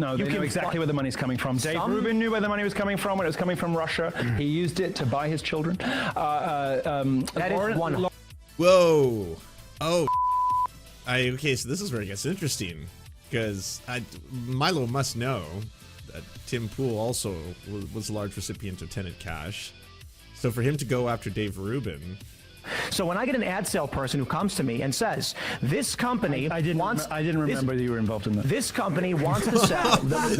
No, they know exactly where the money's coming from. Dave Rubin knew where the money was coming from when it was coming from Russia. He used it to buy his children. That is one. Whoa. Oh. Okay, so this is where it gets interesting. Because Milo must know that Tim Pool also was a large recipient of Tenet cash. So for him to go after Dave Rubin... So when I get an ad sale person who comes to me and says, this company I didn't remember that you were involved in that. This company wants to sell. They want to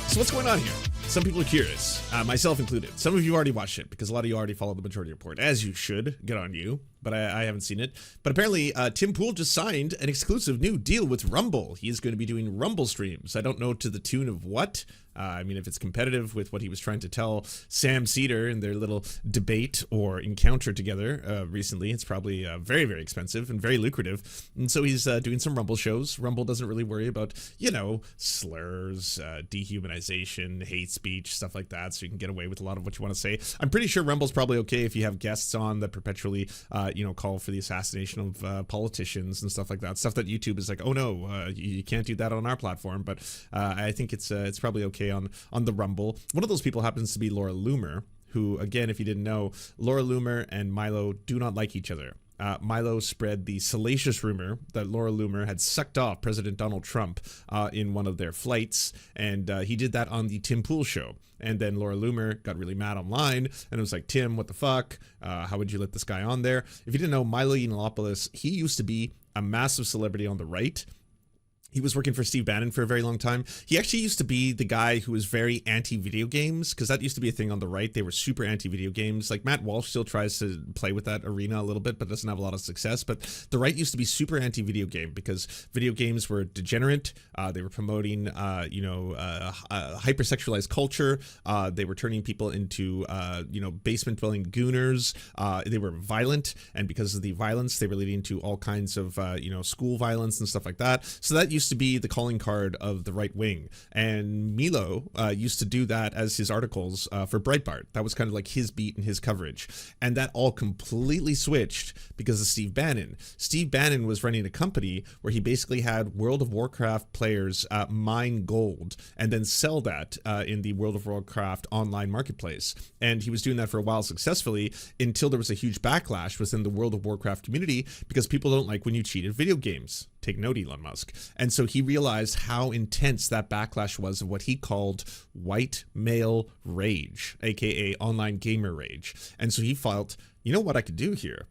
So what's going on here? Some people are curious, myself included. Some of you already watched it because a lot of you already follow the Majority Report, as you should. Good on you, but I haven't seen it. But apparently, Tim Pool just signed an exclusive new deal with Rumble. He is going to be doing Rumble streams. I don't know to the tune of what. I mean, if it's competitive with what he was trying to tell Sam Cedar in their little debate or encounter together recently, it's probably very, very expensive and very lucrative. And so he's doing some Rumble shows. Rumble doesn't really worry about, you know, slurs, dehumanization, hate speech, stuff like that. So you can get away with a lot of what you want to say. I'm pretty sure Rumble's probably okay if you have guests on that perpetually, you know, call for the assassination of politicians and stuff like that. Stuff that YouTube is like, oh no, you can't do that on our platform. But I think it's probably okay on the Rumble. One of those people happens to be Laura Loomer, who, again, if you didn't know, Laura Loomer and Milo do not like each other. Milo spread the salacious rumor that Laura Loomer had sucked off President Donald Trump in one of their flights, and he did that on the Tim Pool show. And then Laura Loomer got really mad online, and it was like, Tim, what the fuck? How would you let this guy on there? If you didn't know, Milo Yiannopoulos, he used to be a massive celebrity on the right. He was working for Steve Bannon for a very long time. He actually used to be the guy who was very anti-video games, because that used to be a thing on the right. They were super anti-video games. Like Matt Walsh still tries to play with that arena a little bit, but doesn't have a lot of success. But the right used to be super anti-video game because video games were degenerate. They were promoting, hypersexualized culture. They were turning people into, basement-dwelling gooners. They were violent, and because of the violence, they were leading to all kinds of, school violence and stuff like that. So that used to be the calling card of the right wing, and Milo used to do that as his articles for Breitbart. That was kind of like his beat and his coverage, and that all completely switched because of Steve Bannon. Steve Bannon was running a company where he basically had World of Warcraft players mine gold and then sell that in the World of Warcraft online marketplace, and he was doing that for a while successfully until there was a huge backlash within the World of Warcraft community because people don't like when you cheat at video games. Take note, Elon Musk. And so he realized how intense that backlash was of what he called white male rage, aka online gamer rage. And so he felt, you know what I could do here?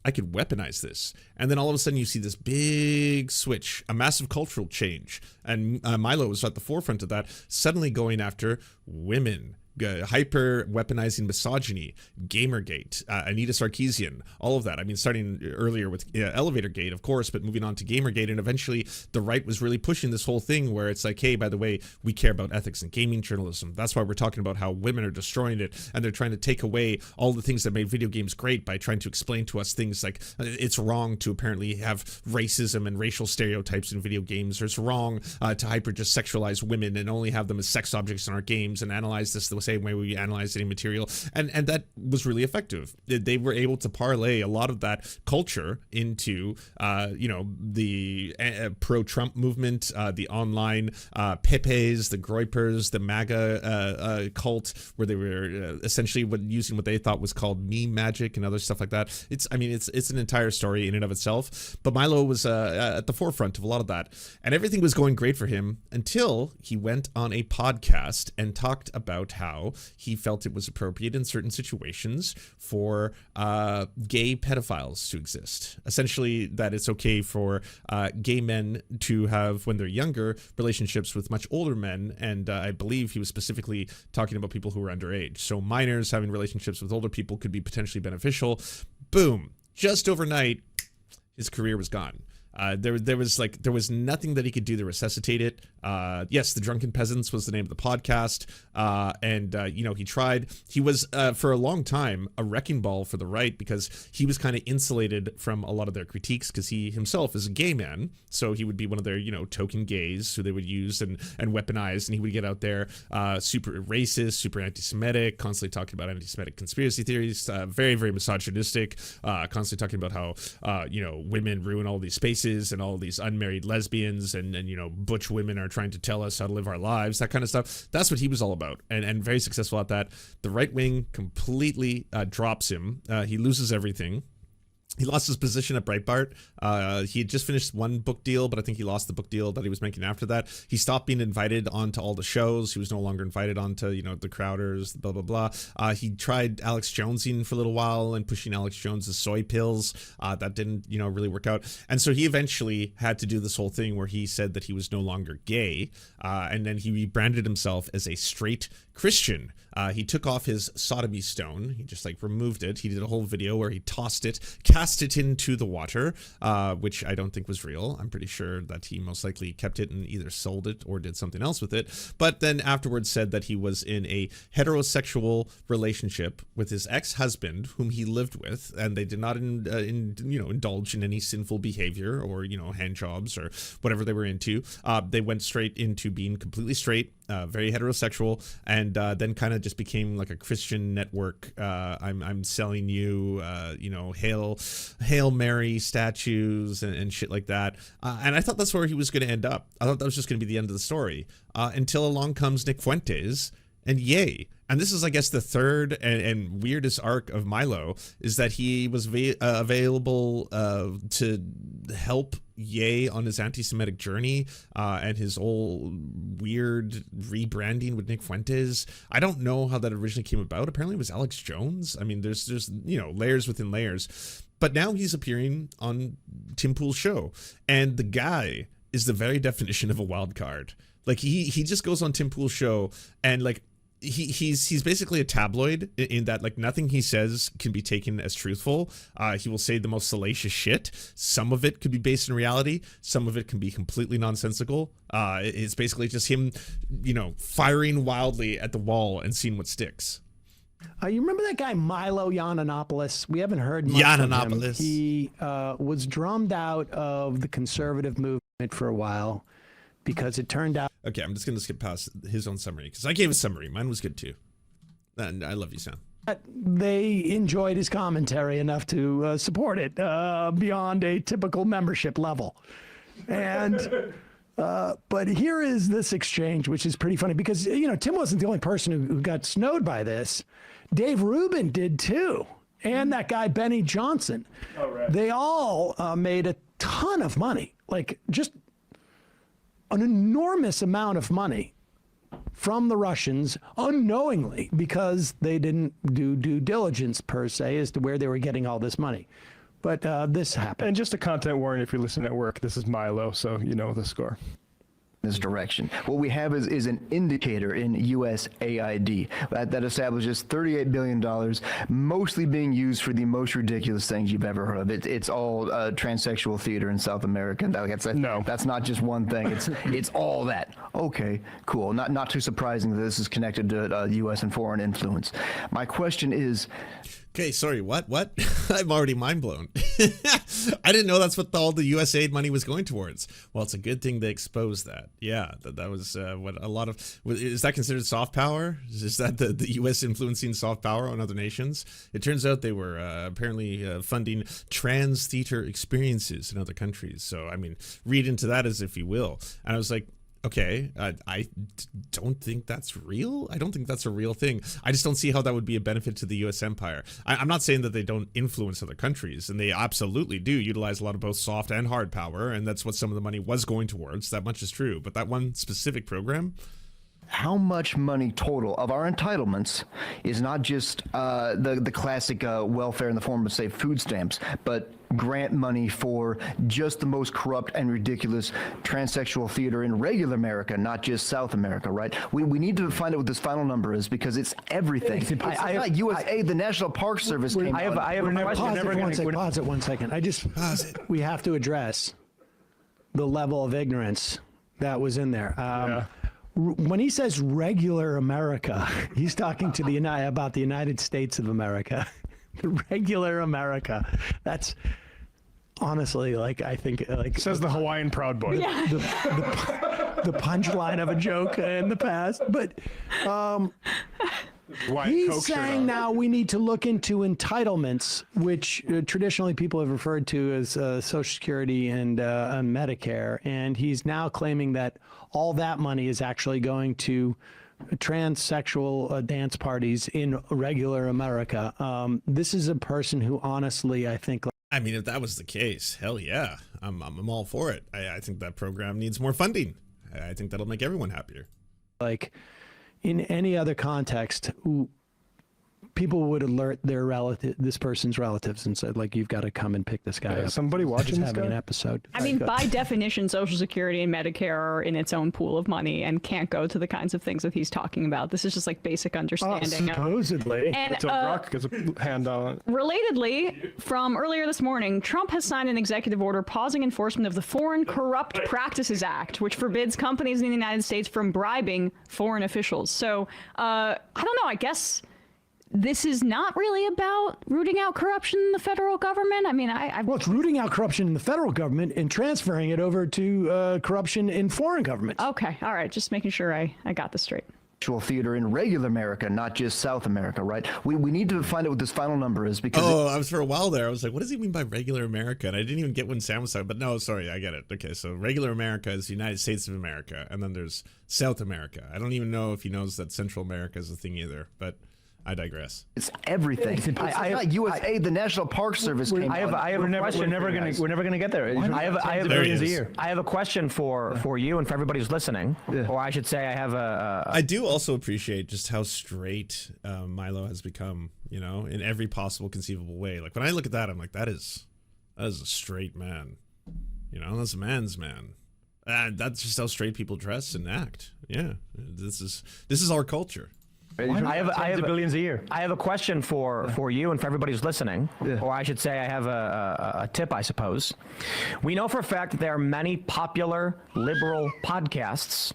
I could weaponize this. And then all of a sudden you see this big switch, a massive cultural change. And Milo was at the forefront of that, suddenly going after women. Hyper weaponizing misogyny, Gamergate, Anita Sarkeesian, all of that. I mean, starting earlier with Elevator Gate, of course, but moving on to Gamergate, and eventually the right was really pushing this whole thing where it's like, hey, by the way, we care about ethics and gaming journalism. That's why we're talking about how women are destroying it, and they're trying to take away all the things that made video games great by trying to explain to us things like it's wrong to apparently have racism and racial stereotypes in video games, or it's wrong to hyper just sexualize women and only have them as sex objects in our games and analyze this the same way we analyze any material, and that was really effective. They were able to parlay a lot of that culture into the pro-Trump movement, the online Pepes, the Groypers, the MAGA cult, where they were essentially using what they thought was called meme magic and other stuff like that. It's an entire story in and of itself, but Milo was at the forefront of a lot of that, and everything was going great for him until he went on a podcast and talked about how he felt it was appropriate in certain situations for gay pedophiles to exist. Essentially, that it's okay for gay men to have, when they're younger, relationships with much older men, and I believe he was specifically talking about people who were underage. So minors having relationships with older people could be potentially beneficial. Boom. Just overnight, his career was gone. There was nothing that he could do to resuscitate it. Yes, The Drunken Peasants was the name of the podcast. And he tried. He was, for a long time, a wrecking ball for the right because he was kind of insulated from a lot of their critiques because he himself is a gay man. So he would be one of their, token gays who they would use and weaponize. And he would get out there super racist, super anti-Semitic, constantly talking about anti-Semitic conspiracy theories, very, very misogynistic, constantly talking about how, women ruin all these spaces and all these unmarried lesbians and butch women are trying to tell us how to live our lives, that kind of stuff. That's what he was all about, and very successful at that. The right wing completely drops him. He loses everything. He lost his position at Breitbart. He had just finished one book deal, but I think he lost the book deal that he was making after that. He stopped being invited onto all the shows. He was no longer invited onto, the Crowders, blah, blah, blah. He tried Alex Jonesing for a little while and pushing Alex Jones's soy pills. That didn't, really work out. And so he eventually had to do this whole thing where he said that he was no longer gay. And then he rebranded himself as a straight Christian. He took off his sodomy stone. He just removed it. He did a whole video where he cast it into the water, which I don't think was real. I'm pretty sure that he most likely kept it and either sold it or did something else with it. But then afterwards said that he was in a heterosexual relationship with his ex-husband, whom he lived with, and they did not, indulge in any sinful behavior or hand jobs or whatever they were into. They went straight into being completely straight. Very heterosexual, and then kind of just became like a Christian network. I'm selling you, Hail Mary statues and shit like that. And I thought that's where he was going to end up. I thought that was just going to be the end of the story until along comes Nick Fuentes. And yay. And this is, I guess, the third and weirdest arc of Milo, is that he was available to help Ye on his anti-Semitic journey and his whole weird rebranding with Nick Fuentes. I don't know how that originally came about. Apparently it was Alex Jones. I mean, there's layers within layers. But now he's appearing on Tim Pool's show. And the guy is the very definition of a wild card. He just goes on Tim Pool's show and he's basically a tabloid in that nothing he says can be taken as truthful. He will say the most salacious shit. Some of it could be based in reality. Some of it can be completely nonsensical. It's basically just him, firing wildly at the wall and seeing what sticks. You remember that guy Milo Yiannopoulos? We haven't heard much from him. He was drummed out of the conservative movement for a while because it turned out. Okay, I'm just going to skip past his own summary because I gave a summary. Mine was good too. And I love you, Sam. They enjoyed his commentary enough to support it beyond a typical membership level. And but here is this exchange, which is pretty funny because, Tim wasn't the only person who got snowed by this. Dave Rubin did too. And that guy, Benny Johnson. Oh, right. They all made a ton of money, just an enormous amount of money from the Russians unknowingly because they didn't do due diligence per se as to where they were getting all this money. But this happened. And just a content warning if you're listening at work, this is Milo, so you know the score. This direction. What we have is an indicator in USAID that establishes $38 billion, mostly being used for the most ridiculous things you've ever heard of. It's all transsexual theater in South America. That's not just one thing. It's all that. Okay, cool. Not too surprising that this is connected to U.S. and foreign influence. My question is. Okay, sorry, what? I'm already mind blown. I didn't know that's what all the USAID money was going towards. Well, it's a good thing they exposed that. Yeah, that was what a lot of... Is that considered soft power? Is that the U.S. influencing soft power on other nations? It turns out they were apparently funding trans theater experiences in other countries. So, I mean, read into that as if you will. And I was like, okay, I don't think that's real. I don't think that's a real thing. I just don't see how that would be a benefit to the U.S. empire. I'm not saying that they don't influence other countries, and they absolutely do utilize a lot of both soft and hard power, and that's what some of the money was going towards. That much is true. But that one specific program... How much money total of our entitlements is not just the classic welfare in the form of, say, food stamps, but grant money for just the most corrupt and ridiculous transsexual theater in regular America, not just South America, right? We need to find out what this final number is because it's everything. It's not USAID, the National Park Service came out. I have a question. Pause it 1 second. We have to address the level of ignorance that was in there. When he says regular America, he's talking to about the United States of America. The regular America. That's honestly, like, I think, like, Says the Hawaiian Proud Boy. Yeah. the punchline of a joke in the past. But Hawaiian he's Coke shirt saying on. now we need to look into entitlements, which traditionally people have referred to as Social Security and Medicare. And he's now claiming that all that money is actually going to transsexual dance parties in regular America. This is a person who honestly, I think... I mean, if that was the case, hell yeah, I'm all for it. I think that program needs more funding. I think that'll make everyone happier. Like, in any other context, people would alert this person's relatives and said, like, you've got to come and pick this guy up. Somebody watching this having guy? an episode. I mean, by definition, Social Security and Medicare are in its own pool of money and can't go to the kinds of things that he's talking about. This is just like basic understanding. Supposedly. And So Brock gets a hand on it. relatedly, from earlier this morning, Trump has signed an executive order pausing enforcement of the Foreign Corrupt Practices Act, which forbids companies in the United States from bribing foreign officials. So, I don't know, I guess this is not really about rooting out corruption in the federal government. I mean, Well, it's rooting out corruption in the federal government and transferring it over to corruption in foreign governments. okay, all right, just making sure I got this straight. Actual theater in regular America, not just South America, right? We need to find out what this final number is because I was for a while there. I was like, what does he mean by regular America? And I didn't even get when Sam was talking. But no, sorry, I get it. Okay, so regular America is the United States of America, and then there's South America. I don't even know if he knows that Central America is a thing either. But I digress. it's everything. It's not USA, the National Park Service came I have We're a never question. we're never gonna get there. I have There he billions a is. year. I have a question for you and for everybody who's listening, or I should say, I have a I do also appreciate just how straight Milo has become, you know, in every possible conceivable way. Like when I look at that, I'm like, that is a straight man. You know, that's a man's man. And that's just how straight people dress and act. Yeah, this is our culture. I have billions a year. I have a question for you and for everybody who's listening, or I should say, I have a tip, I suppose. We know for a fact that there are many popular liberal podcasts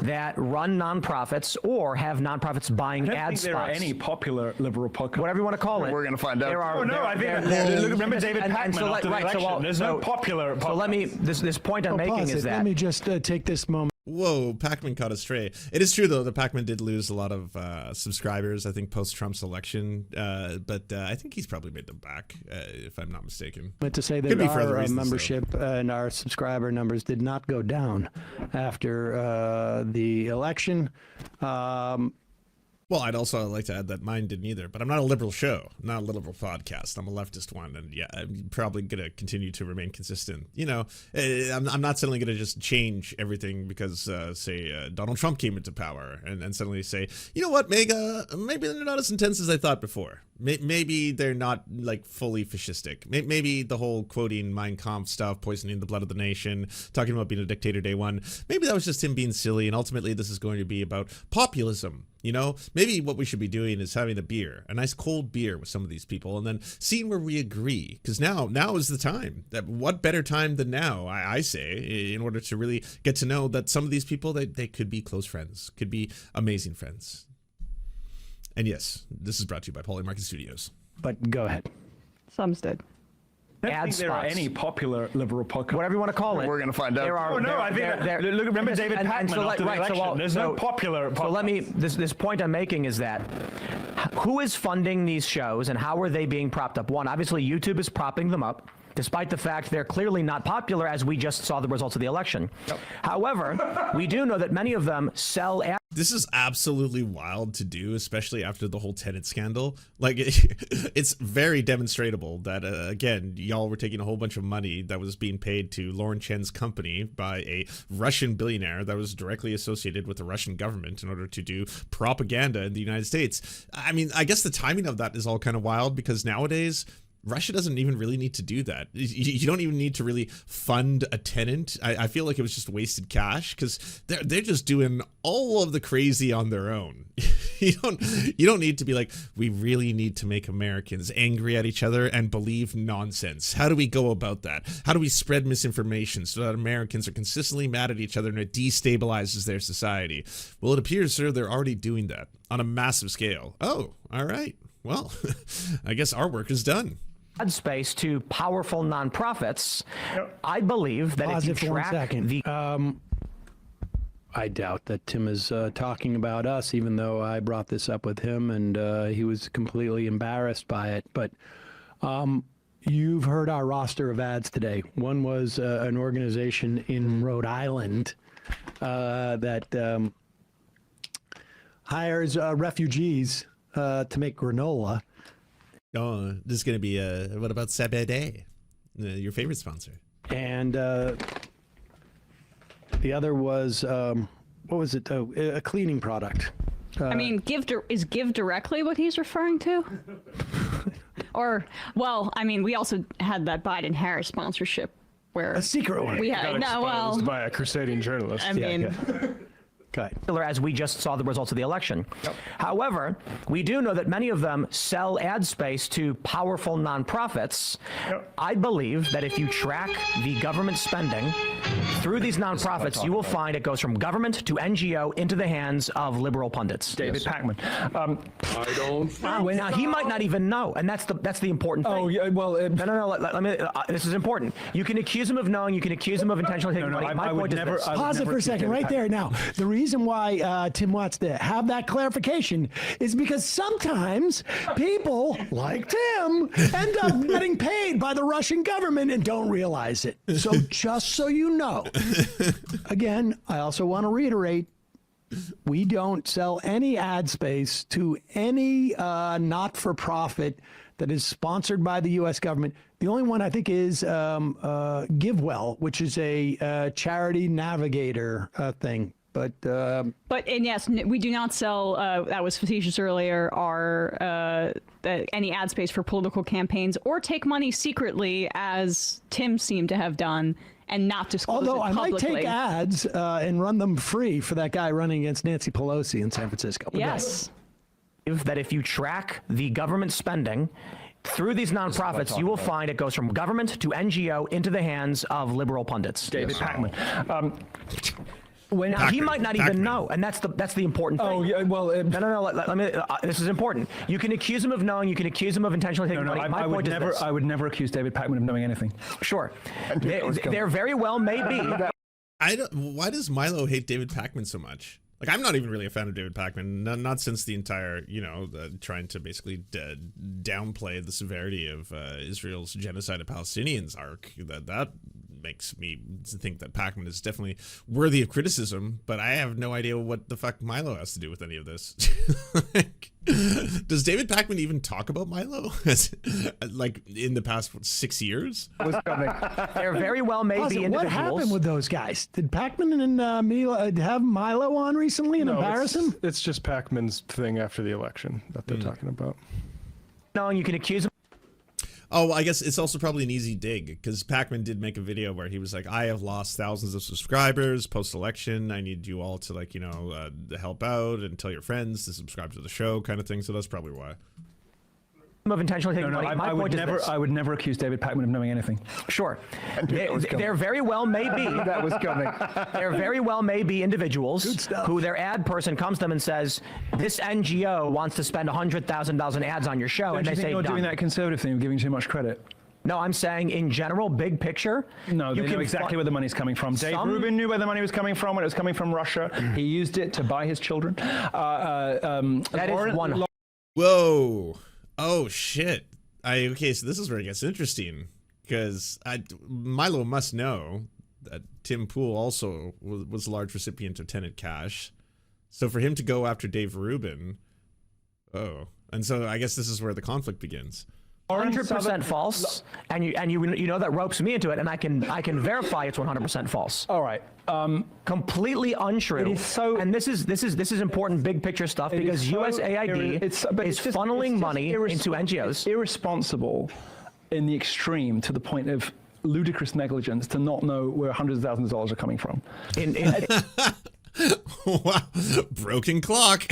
that run nonprofits or have nonprofits buying I ad don't think there are spots. any popular liberal podcasts. Whatever you want to call it. We're gonna find out. There are, Oh no, I think remember David Pacman so after the election. There's no popular. So let me. This point I'm making Pause is it. that Let me just take this moment. Whoa, Pacman caught astray. It is true, though, that Pacman did lose a lot of subscribers, I think, post-Trump's election. But I think he's probably made them back, if I'm not mistaken. But to say Could that be for other our reasons, membership and our subscriber numbers did not go down after the election. Well, I'd also like to add that mine didn't either, but I'm not a liberal show. I'm not a liberal podcast. I'm a leftist one, and yeah, I'm probably going to continue to remain consistent. You know, I'm not suddenly going to just change everything because, say, Donald Trump came into power and suddenly say, you know what, MAGA, maybe they're not as intense as I thought before. Maybe they're not, like, fully fascistic. Maybe the whole quoting Mein Kampf stuff, poisoning the blood of the nation, talking about being a dictator day one, maybe that was just him being silly, and ultimately this is going to be about populism. You know, maybe what we should be doing is having a nice cold beer with some of these people, and then seeing where we agree. Because now is the time. What better time than now, I say, in order to really get to know that some of these people, they could be close friends, could be amazing friends. And yes, this is brought to you by Poly Market Studios. But go ahead. Some's dead. I don't ad think there are spots. any popular liberal podcasts. whatever you want to call it. We're gonna find out. There are. Oh no, I think remember David Pacman after the election. There's no popular. So let me. This point I'm making is that who is funding these shows and how are they being propped up? One, obviously YouTube is propping them up, despite the fact they're clearly not popular, as we just saw the results of the election. However, we do know that many of them sell ad. This is absolutely wild to do, especially after the whole Tenet scandal. Like, it's very demonstrable that, again, y'all were taking a whole bunch of money that was being paid to Lauren Chen's company by a Russian billionaire that was directly associated with the Russian government in order to do propaganda in the United States. I mean, I guess the timing of that is all kind of wild because nowadays, Russia doesn't even really need to do that. You don't even need to really fund a tenant. I feel like it was just wasted cash because they're just doing all of the crazy on their own. You don't need to be like, we really need to make Americans angry at each other and believe nonsense. How do we go about that? How do we spread misinformation so that Americans are consistently mad at each other and it destabilizes their society? Well, it appears, sir, they're already doing that on a massive scale. Oh, all right. Well, I guess our work is done. Ad space to powerful nonprofits. I believe that Pause if you it for 1 track second. the I doubt that Tim is talking about us, even though I brought this up with him and he was completely embarrassed by it. But you've heard our roster of ads today. One was an organization in Rhode Island that hires refugees to make granola. Oh, this is going to be what about Sabede, your favorite sponsor? And the other was, what was it? Oh, a cleaning product. I mean, is Give Directly what he's referring to? Or, well, I mean, we also had that Biden-Harris sponsorship where A secret one. we had Exposed by a crusading journalist. I mean, Okay. as we just saw the results of the election. However, we do know that many of them sell ad space to powerful nonprofits. I believe that if you track the government spending through these nonprofits, you will find it goes from government to NGO into the hands of liberal pundits. David Pakman. I don't. Now he might not even know, and that's the important thing. Oh, yeah, well, No. Let me. This is important. You can accuse him of knowing. You can accuse him of intentionally taking money. My point is this. Pause it for a second, right there. Now, the reason why Tim wants to have that clarification is because sometimes people like Tim end up getting paid by the Russian government and don't realize it. So just so you know, again, I also want to reiterate, we don't sell any ad space to any not-for-profit that is sponsored by the U.S. government. The only one I think is GiveWell, which is a charity navigator thing. But and yes, we do not sell. That was facetious earlier. Any ad space for political campaigns or take money secretly, as Tim seemed to have done, and not disclose although it I publicly. might take ads and run them free for that guy running against Nancy Pelosi in San Francisco. But Yes. That if you track the government spending through these nonprofits, you will find it goes from government to NGO into the hands of liberal pundits. David Pakman. Now, he might not even know, and that's the important thing. Oh, yeah, well, No. Let me. This is important. You can accuse him of knowing. You can accuse him of intentionally taking money. My point is this. I would never accuse David Pakman of knowing anything. Sure. There very well may be. Why does Milo hate David Pakman so much? Like, I'm not even really a fan of David Pakman, not since the entire, trying to basically downplay the severity of Israel's genocide of Palestinians arc. That makes me think that Pakman is definitely worthy of criticism, but I have no idea what the fuck Milo has to do with any of this. Does David Pakman even talk about Milo? Like, in the past 6 years? There very well may be individuals. what happened with those guys? Did Pakman and Milo have Milo on recently and embarrass him? It's just Pakman's thing after the election that they're talking about. No, you can accuse him. Oh, well, I guess it's also probably an easy dig because Pakman did make a video where he was like, I have lost thousands of subscribers post-election. I need you all to help out and tell your friends to subscribe to the show kind of thing. So that's probably why. Of intentionally taking money. My point is this. I would never accuse David Pakman of knowing anything. Sure. There very well may be. That was coming. There very well may be individuals who their ad person comes to them and says, this NGO wants to spend $100,000 on ads on your show. Don't and you they think say, you're doing done. that conservative thing of giving too much credit? No, I'm saying in general, big picture. No, they know exactly where the money's coming from. Dave Rubin knew where the money was coming from when it was coming from Russia. He used it to buy his children. That is one. Whoa. Oh, shit. Okay, so this is where it gets interesting because Milo must know that Tim Pool also was a large recipient of Tenet cash. So for him to go after Dave Rubin, and so I guess this is where the conflict begins. 100% false, and you know that ropes me into it, and I can verify it's 100% false. All right. Completely untrue. It is so, and this is important big picture stuff because USAID is funneling money into NGOs. It's irresponsible in the extreme to the point of ludicrous negligence to not know where hundreds of thousands of dollars are coming from. Wow, broken clock.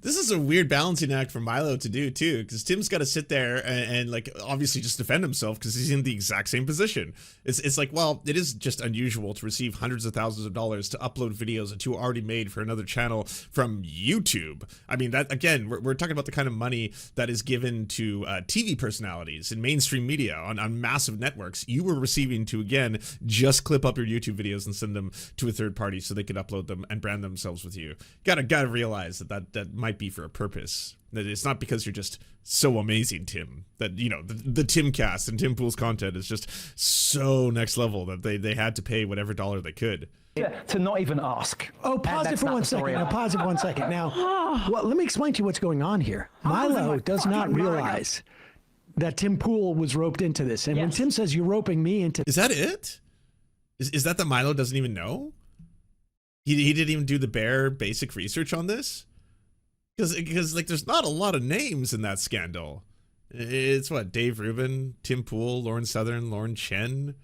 This is a weird balancing act for Milo to do too, because Tim's got to sit there and like obviously just defend himself because he's in the exact same position. It's like, well, it is just unusual to receive hundreds of thousands of dollars to upload videos that you already made for another channel from YouTube. I mean, that again, we're talking about the kind of money that is given to TV personalities in mainstream media on massive networks. You were receiving to, again, just clip up your YouTube videos and send them to a third party so they could upload them and brand themselves with you. Gotta realize that might be for a purpose. That it's not because you're just so amazing, Tim, that, you know, the Timcast and Tim Pool's content is just so next level that they had to pay whatever dollar they could. To not even ask. Oh, pause it for 1 second. Now, pause it for 1 second. Now, well, let me explain to you what's going on here. Milo does not realize that Tim Pool was roped into this. And when Tim says you're roping me into... Is that it? Is that Milo doesn't even know? He didn't even do the bare basic research on this? Because like there's not a lot of names in that scandal. It's what, Dave Rubin, Tim Pool, Lauren Southern, Lauren Chen,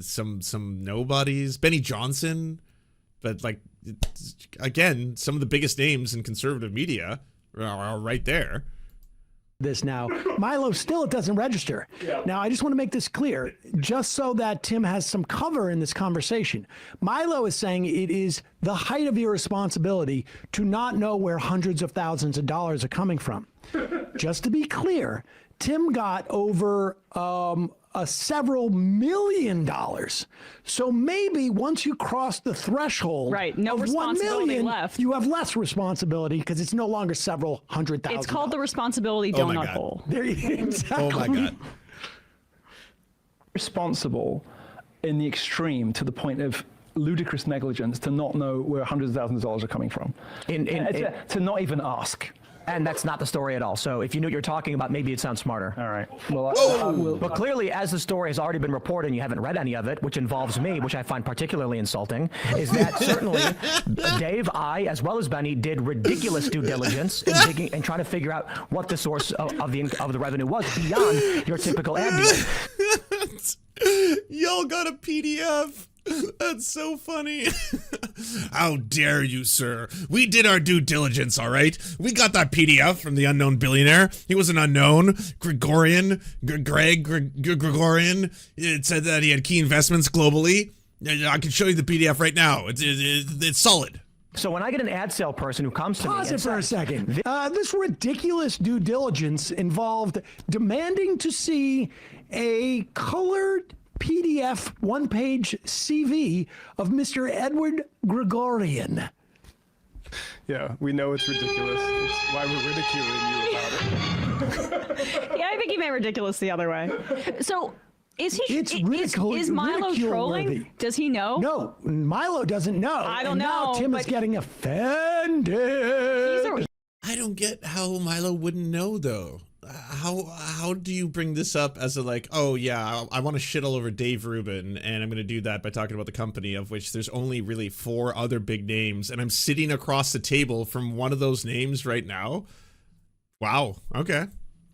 some nobodies, Benny Johnson, but like again, some of the biggest names in conservative media are right there. This now, Milo still doesn't register. Now, I just want to make this clear, just so that Tim has some cover in this conversation. Milo is saying it is the height of irresponsibility to not know where hundreds of thousands of dollars are coming from. Just to be clear, Tim got over several $1 million. So maybe once you cross the threshold no of 1 responsibility million, left. you have less responsibility because it's no longer several hundred thousand. It's called the responsibility donut hole. There you exactly. Oh my God. Responsible in the extreme to the point of ludicrous negligence to not know where hundreds of thousands of dollars are coming from. To not even ask. And that's not the story at all. So if you knew what you're talking about, maybe it'd sound smarter. All right. Well, But clearly, as the story has already been reported and you haven't read any of it, which involves me, which I find particularly insulting, is that certainly Dave, I, as well as Benny, did ridiculous due diligence in digging and trying to figure out what the source of the revenue was beyond your typical ad deal. Y'all got a PDF. That's so funny. How dare you, sir? We did our due diligence, all right? We got that PDF from the unknown billionaire. He was an unknown Gregorian. It said that he had key investments globally. I can show you the PDF right now. It's solid. So when I get an ad sale person who comes to me... Pause it for a second. This ridiculous due diligence involved demanding to see a colored PDF one-page CV of Mr. Edward Gregorian. Yeah, we know it's ridiculous. It's why we're ridiculing you about it. Yeah, I think he meant ridiculous the other way. So... Is Milo ridicule trolling? worthy. Does he know? No, Milo doesn't know. I don't and now know, Tim is getting offended. I don't get how Milo wouldn't know, though. How do you bring this up as a like, oh yeah, I want to shit all over Dave Rubin, and I'm going to do that by talking about the company of which there's only really 4 other big names, and I'm sitting across the table from one of those names right now? Wow. Okay.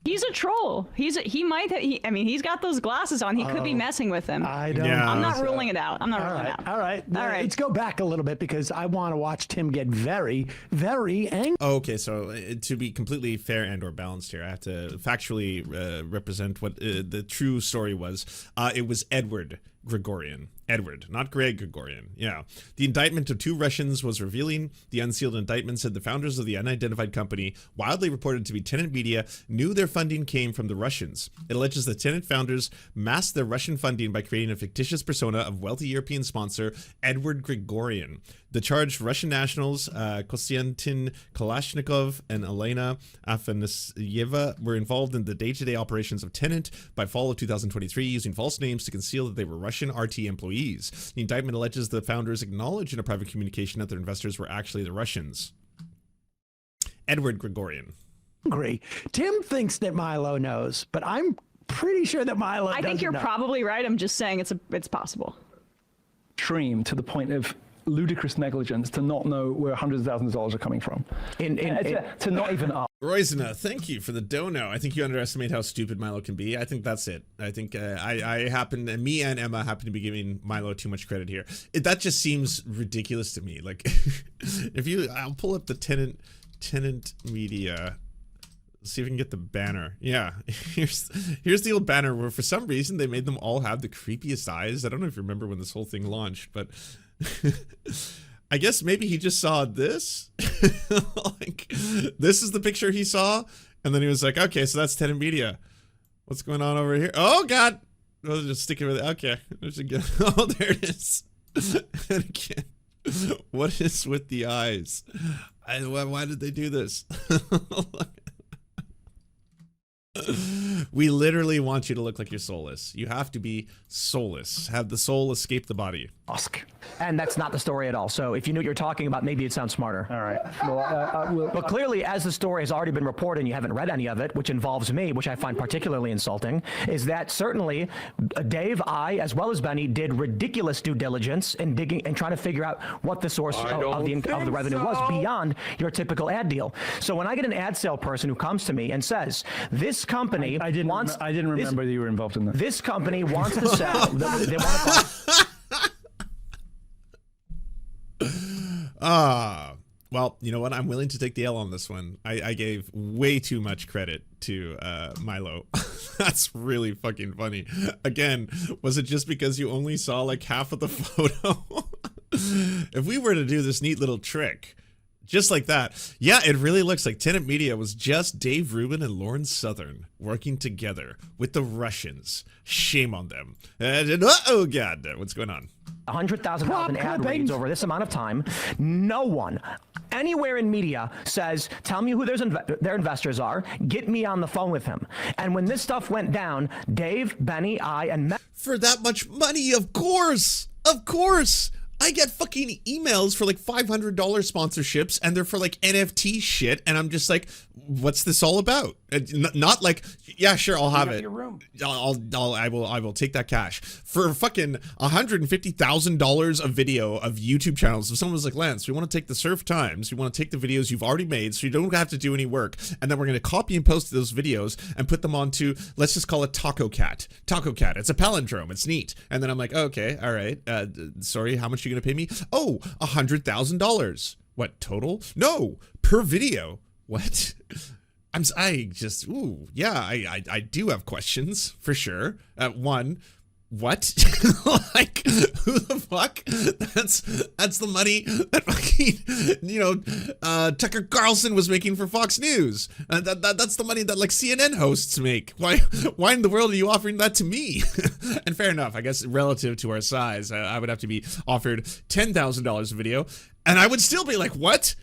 He's a troll. He's got those glasses on. He could be messing with him. I don't. Yeah. I'm not ruling it out. I'm not ruling it out. All right. All right. Let's go back a little bit because I want to watch Tim get very, very angry. Okay, so to be completely fair and or balanced here, I have to factually represent what the true story was. It was Edward Gregorian. Edward, not Greg Gregorian. Yeah. The indictment of 2 Russians was revealing. The unsealed indictment said the founders of the unidentified company, wildly reported to be Tenet Media, knew their funding came from the Russians. It alleges the Tenet founders masked their Russian funding by creating a fictitious persona of wealthy European sponsor Edward Gregorian. The charged Russian nationals, Konstantin Kalashnikov and Elena Afanasyeva, were involved in the day-to-day operations of Tenet by fall of 2023, using false names to conceal that they were Russian RT employees. The indictment alleges the founders acknowledged in a private communication that their investors were actually the Russians. Edward Gregorian. Tim thinks that Milo knows, but I'm pretty sure that Milo doesn't I think you're know. probably right. I'm just saying it's possible. extreme to the point of ludicrous negligence to not know where hundreds of thousands of dollars are coming from. To not even ask. Royzena, thank you for the dono. I think you underestimate how stupid Milo can be. I think that's it. I think me and Emma happen to be giving Milo too much credit here. That just seems ridiculous to me. Like, I'll pull up the Tenet Media. See if we can get the banner. Yeah, here's the old banner where for some reason they made them all have the creepiest eyes. I don't know if you remember when this whole thing launched, but I guess maybe he just saw this. Like, this is the picture he saw, and then he was like, okay, so that's Tenet Media. What's going on over here? Oh God, I'll just stick it with it. Okay, there's again. Oh, there it is. And again, what is with the eyes? Why did they do this? We literally want you to look like you're soulless. You have to be soulless. Have the soul escape the body. And that's not the story at all. So if you knew what you're talking about, maybe it'd sound smarter. All right. Well, but clearly, as the story has already been reported and you haven't read any of it, which involves me, which I find particularly insulting, is that certainly Dave, I, as well as Benny, did ridiculous due diligence in digging and trying to figure out what the source of the revenue was beyond your typical ad deal. So when I get an ad sale person who comes to me and says, this company I didn't remember that you were involved in that. This company wants to sell. They want to well, you know what? I'm willing to take the L on this one. I gave way too much credit to Milo. That's really fucking funny. Again, was it just because you only saw like half of the photo? If we were to do this neat little trick, just like that, yeah, it really looks like Tenet Media was just Dave Rubin and Lauren Southern working together with the Russians. Shame on them. Oh God, what's going on? $100,000 in ad reads over this amount of time. No one anywhere in media says, tell me who their investors are, get me on the phone with him. And when this stuff went down, Dave, Benny, I, and for that much money, of course, I get fucking emails for like $500 sponsorships, and they're for like NFT shit, and I'm just like, what's this all about? Not like, yeah, sure, I'll have it. I will take that cash for fucking $150,000 a video of YouTube channels. If someone was like, Lance, we want to take the Serf Times, we want to take the videos you've already made, so you don't have to do any work, and then we're going to copy and post those videos and put them onto, let's just call it Taco Cat. It's a palindrome. It's neat. And then I'm like, okay, all right. Sorry, how much are you going to pay me? Oh, $100,000. What, total? No, per video. What? I do have questions for sure. One, what? Like, who the fuck? That's the money that fucking, Tucker Carlson was making for Fox News. That's the money that like CNN hosts make. Why in the world are you offering that to me? And fair enough, I guess relative to our size, I would have to be offered $10,000 a video, and I would still be like, what?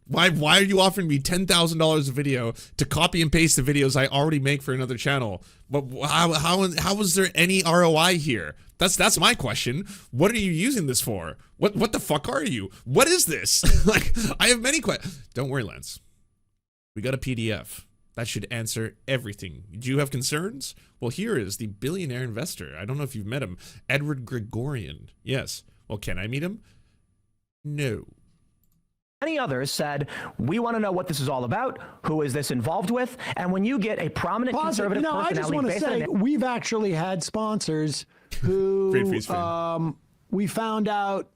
Why are you offering me $10,000 a video to copy and paste the videos I already make for another channel? But how is there any ROI here? That's my question. What are you using this for? What the fuck are you? What is this? Like, I have many questions. Don't worry, Lance. We got a PDF. That should answer everything. Do you have concerns? Well, here is the billionaire investor. I don't know if you've met him. Edward Gregorian. Yes. Well, can I meet him? No. Many others said, we want to know what this is all about, who is this involved with, and when you get a prominent conservative personality... I just want to say, we've actually had sponsors who we found out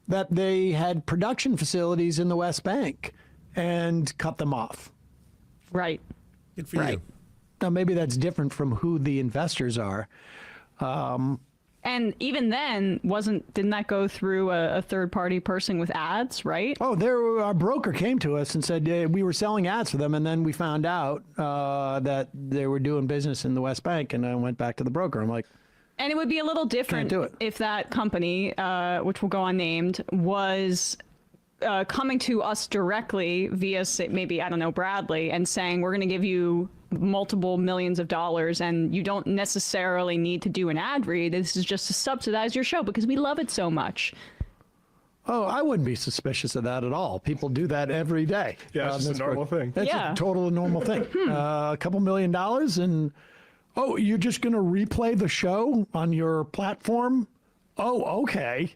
that they had production facilities in the West Bank and cut them off. Right. Good for you. Now, maybe that's different from who the investors are. And even then, didn't that go through a third-party person with ads, right? Oh, our broker came to us and said we were selling ads for them, and then we found out that they were doing business in the West Bank, and I went back to the broker. I'm like, and it would be a little different if that company, which will go unnamed, was coming to us directly via, maybe, I don't know, Bradley, and saying, we're going to give you multiple millions of dollars and you don't necessarily need to do an ad read. This is just to subsidize your show because we love it so much. Oh, I wouldn't be suspicious of that at all. People do that every day. Yeah, it's just a normal thing. It's a total normal thing. A couple $1 million and, oh, you're just going to replay the show on your platform? Oh, okay.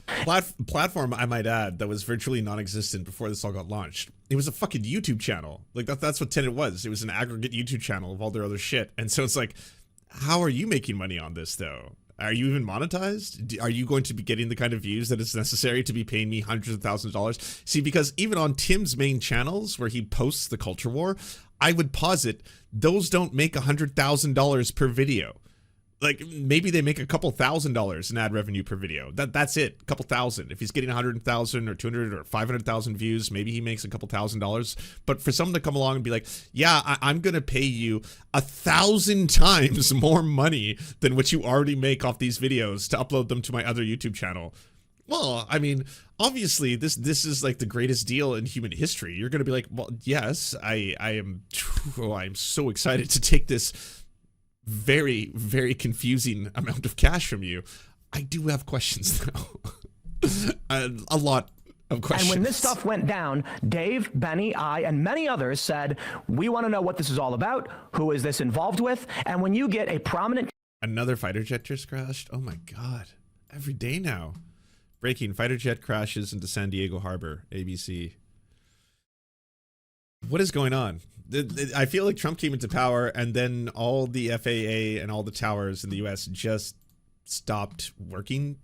Platform, I might add, that was virtually non-existent before this all got launched. It was a fucking YouTube channel. Like that's what Tenet was. It was an aggregate YouTube channel of all their other shit. And so it's like, how are you making money on this though? Are you even monetized? Are you going to be getting the kind of views that is necessary to be paying me hundreds of thousands of dollars? See, because even on Tim's main channels where he posts the culture war, I would posit those don't make $100,000 per video. Like maybe they make a couple $1,000s in ad revenue per video. That's it, a couple thousand. If he's getting 100,000 or 200 or 500,000 views, maybe he makes a couple $1,000s. But for someone to come along and be like, yeah, I'm gonna pay you 1,000 times more money than what you already make off these videos to upload them to my other YouTube channel. Well, I mean, obviously this is like the greatest deal in human history. You're gonna be like, well, yes, I'm so excited to take this very, very confusing amount of cash from you. I do have questions though. A lot of questions. And when this stuff went down, Dave, Benny, I, and many others said, we want to know what this is all about. Who is this involved with? And when you get a prominent... Another fighter jet just crashed? Oh my God. Every day now. Breaking, fighter jet crashes into San Diego Harbor, ABC. What is going on? I feel like Trump came into power and then all the FAA and all the towers in the US just stopped working.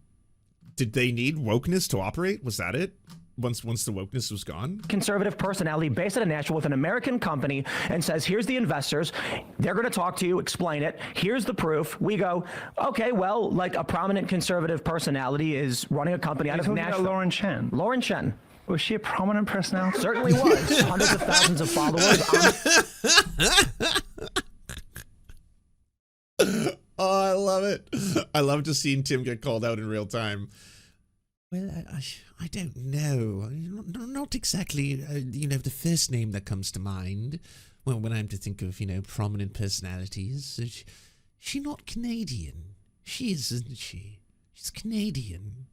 Did they need wokeness to operate? Was that it? Once the wokeness was gone? Conservative personality based out of Nashville with an American company and says, here's the investors. They're going to talk to you, explain it. Here's the proof. We go, okay, well, like a prominent conservative personality is running a company out of Nashville. Lauren Chen. Lauren Chen. Was she a prominent personality? Certainly was. Hundreds of thousands of followers. Oh, I love it. I love just seeing Tim get called out in real time. Well, I don't know. Not exactly, the first name that comes to mind. Well, when I'm to think of, prominent personalities. She's not Canadian. She is, isn't she? She's Canadian.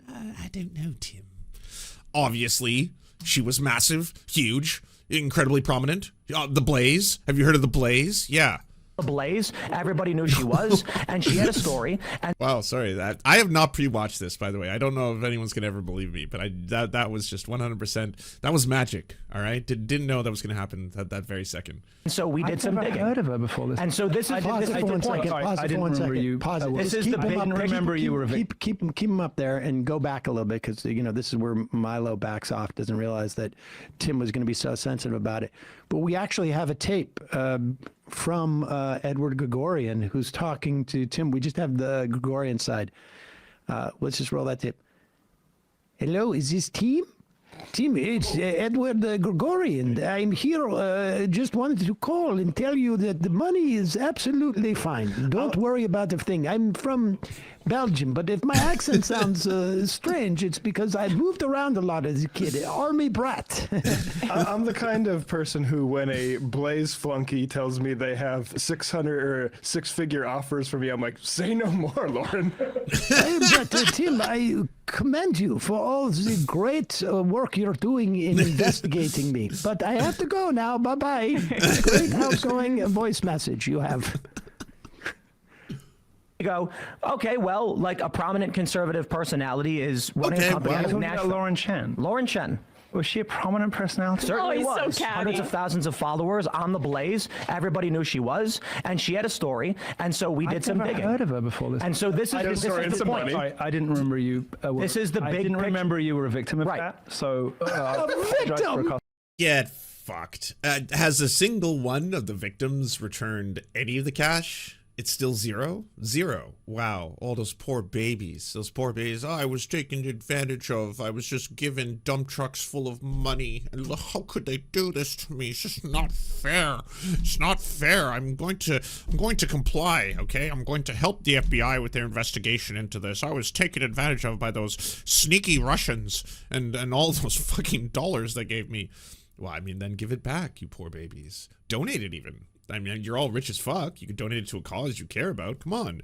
I don't know, Tim. Obviously, she was massive, huge, incredibly prominent. The Blaze. Have you heard of The Blaze? Yeah. The Blaze. Everybody knew she was, and she had a story. And wow, sorry. That I have not pre-watched this, by the way. I don't know if anyone's gonna ever believe me, but that was just 100%. That was magic. All right, didn't know that was gonna happen that very second. So we did some digging. I've never heard of her before this. And so this is the point. I didn't remember you. Pause it. This is the big. I didn't remember you were a victim. Keep them up there and go back a little bit because this is where Milo backs off. Doesn't realize that Tim was going to be so sensitive about it. But we actually have a tape from Edward Gregorian who's talking to Tim. We just have the Gregorian side. Let's just roll that tape. Hello, is this Tim? Tim, it's Edward Gregorian. I'm here. Just wanted to call and tell you that the money is absolutely fine. Don't worry about the thing. I'm from Belgium, but if my accent sounds strange, it's because I moved around a lot as a kid. Army brat. I'm the kind of person who, when a Blaze flunky tells me they have 600 or six-figure offers for me, I'm like, say no more, Lauren. But Tim, I commend you for all the great work you're doing in investigating me. But I have to go now. Bye-bye. Great outgoing voice message you have. You go, okay, well, like a prominent conservative personality is running a company out of Nashville. Lauren Chen. Lauren Chen. Was she a prominent personality? Certainly he's was. so catty. Hundreds of thousands of followers on The Blaze. Everybody knew she was, and she had a story, and so we did some digging. I've never heard of her before this. And so this is the point. Sorry, I didn't remember you. This is the I big didn't picture. remember you were a victim of that. So A victim? Get fucked. Has a single one of the victims returned any of the cash? It's still zero? Zero. Wow. All those poor babies. Those poor babies. Oh, I was taken advantage of. I was just given dump trucks full of money. And how could they do this to me? It's just not fair. It's not fair. I'm going to comply, okay? I'm going to help the FBI with their investigation into this. I was taken advantage of by those sneaky Russians and all those fucking dollars they gave me. Well, I mean, then give it back, you poor babies. Donate it even. I mean, you're all rich as fuck. You could donate it to a cause you care about. Come on.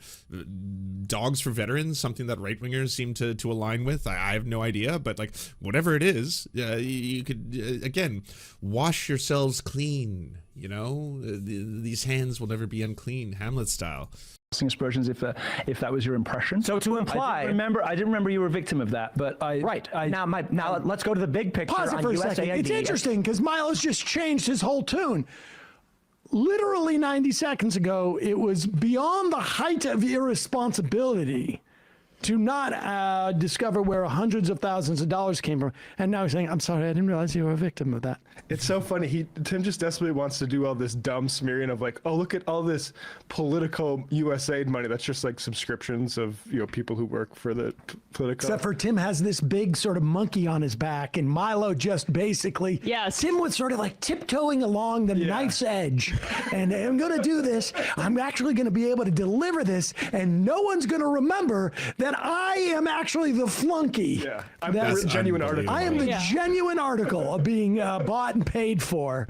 Dogs for veterans, something that right-wingers seem to align with. I have no idea, but like whatever it is, you could, again, wash yourselves clean, you know? These hands will never be unclean, Hamlet style. Aspersions, if that was your impression. So to imply, I didn't remember you were a victim of that, but now let's go to the big picture. Pause it on for a second. USAID. It's interesting because Milo's just changed his whole tune. Literally 90 seconds ago, it was beyond the height of irresponsibility to not discover where hundreds of thousands of dollars came from. And now he's saying, I'm sorry, I didn't realize you were a victim of that. It's so funny. Tim just desperately wants to do all this dumb smearing of like, oh, look at all this political USAID money. That's just like subscriptions of, you know, people who work for the political. Except for Tim has this big sort of monkey on his back, and Milo just basically, Tim was sort of like tiptoeing along the knife's edge. And I'm going to do this. I'm actually going to be able to deliver this, and no one's going to remember that I am actually the flunky. Yeah, I'm the genuine article. I am the genuine article of being bought and paid for.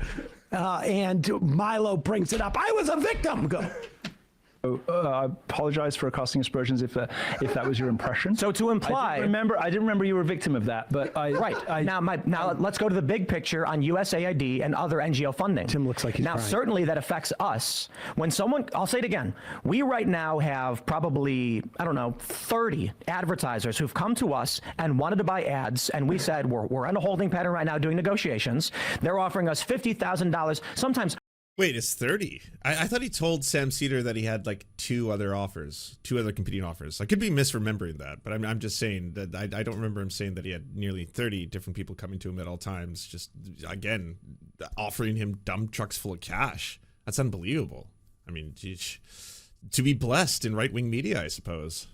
And Milo brings it up. I was a victim. Go. I apologize for casting aspersions if that was your impression. So to imply, I didn't remember you were a victim of that, but now let's go to the big picture on USAID and other NGO funding. Tim looks like he's now crying. Certainly that affects us. When someone, I'll say it again, we right now have probably 30 advertisers who've come to us and wanted to buy ads, and we said we're in a holding pattern right now doing negotiations. They're offering us $50,000, sometimes. Wait, it's 30. I thought he told Sam Cedar that he had like two other competing offers. I could be misremembering that, but I'm just saying that I don't remember him saying that he had nearly 30 different people coming to him at all times. Just, again, offering him dump trucks full of cash. That's unbelievable. I mean, geez, to be blessed in right-wing media, I suppose.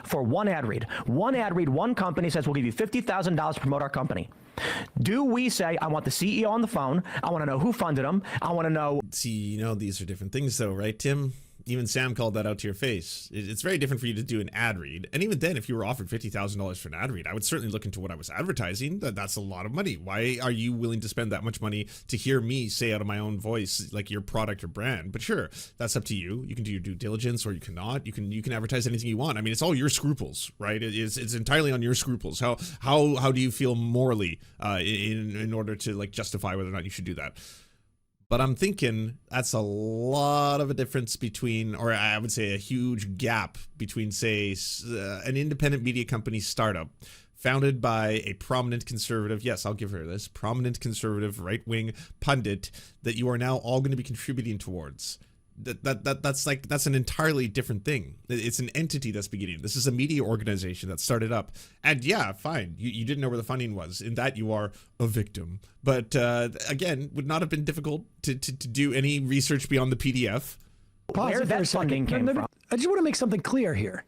For one ad read, one company says we'll give you $50,000 to promote our company. Do we say, I want the CEO on the phone, I want to know who funded them, I want to know... See, you know, these are different things though, right, Tim? Even Sam called that out to your face. It's very different for you to do an ad read. And even then, if you were offered $50,000 for an ad read, I would certainly look into what I was advertising. That's a lot of money. Why are you willing to spend that much money to hear me say out of my own voice, like your product or brand? But sure, that's up to you. You can do your due diligence or you cannot. You can advertise anything you want. I mean, it's all your scruples, right? It's entirely on your scruples. How do you feel morally in order to like justify whether or not you should do that? But I'm thinking that's a lot of a difference between, or I would say a huge gap between, say, an independent media company startup founded by a prominent conservative, yes, I'll give her this, prominent conservative right-wing pundit that you are now all going to be contributing towards. That's an entirely different thing. It's an entity that's beginning. This is a media organization that started up. And yeah, fine, you didn't know where the funding was. In that you are a victim. But again, would not have been difficult to do any research beyond the PDF. Where that funding came from. I just want to make something clear here.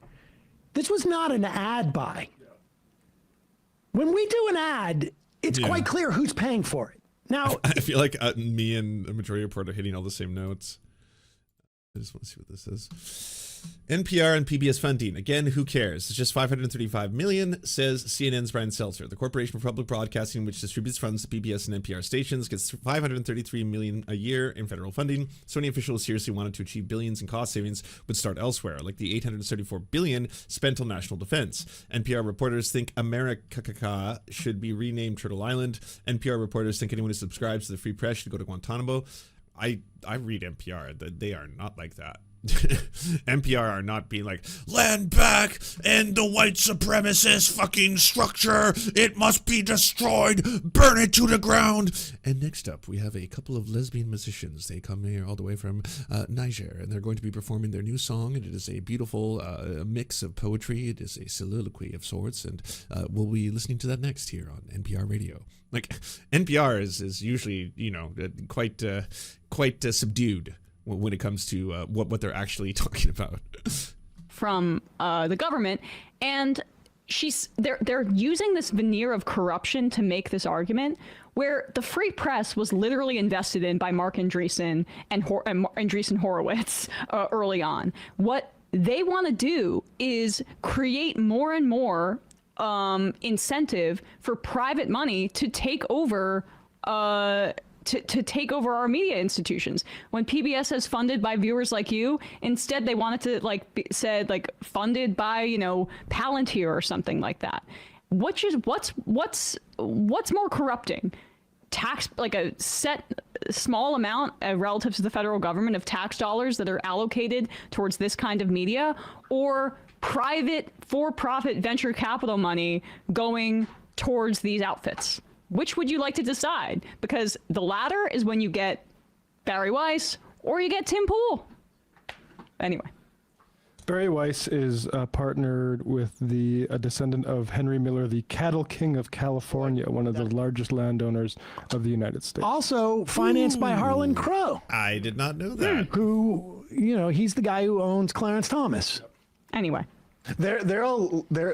This was not an ad buy. When we do an ad, it's quite clear who's paying for it. Now, I feel like me and the Majority Report are hitting all the same notes. I just want to see what this is. NPR and PBS funding. Again, who cares? It's just $535 million, says CNN's Brian Seltzer. The Corporation for Public Broadcasting, which distributes funds to PBS and NPR stations, gets $533 million a year in federal funding. Sony officials seriously wanted to achieve billions in cost savings would start elsewhere, like the $834 billion spent on national defense. NPR reporters think America should be renamed Turtle Island. NPR reporters think anyone who subscribes to the Free Press should go to Guantanamo. I read NPR. They are not like that. NPR are not being like, land back and the white supremacist fucking structure. It must be destroyed. Burn it to the ground. And next up, we have a couple of lesbian musicians. They come here all the way from Niger, and they're going to be performing their new song. And it is a beautiful mix of poetry. It is a soliloquy of sorts. And we'll be listening to that next here on NPR Radio. Like, NPR is usually, you know, quite subdued when it comes to what they're actually talking about. From the government, and they're using this veneer of corruption to make this argument, where the free press was literally invested in by Mark Andreessen and Andreessen Horowitz early on. What they want to do is create more and more incentive for private money to take over to take over our media institutions. When PBS says funded by viewers like you, instead they wanted to said funded by, you know, Palantir or something like that. What's more corrupting? Tax, like a set small amount relative to the federal government of tax dollars that are allocated towards this kind of media, or private for-profit venture capital money going towards these outfits? Which would you like to decide? Because the latter is when you get Barry Weiss or you get Tim Pool. Anyway. Barry Weiss is partnered with a descendant of Henry Miller, the cattle king of California, one of the largest landowners of the United States. Also financed by Harlan Crow. I did not know that. Who, you know, he's the guy who owns Clarence Thomas. Anyway. They're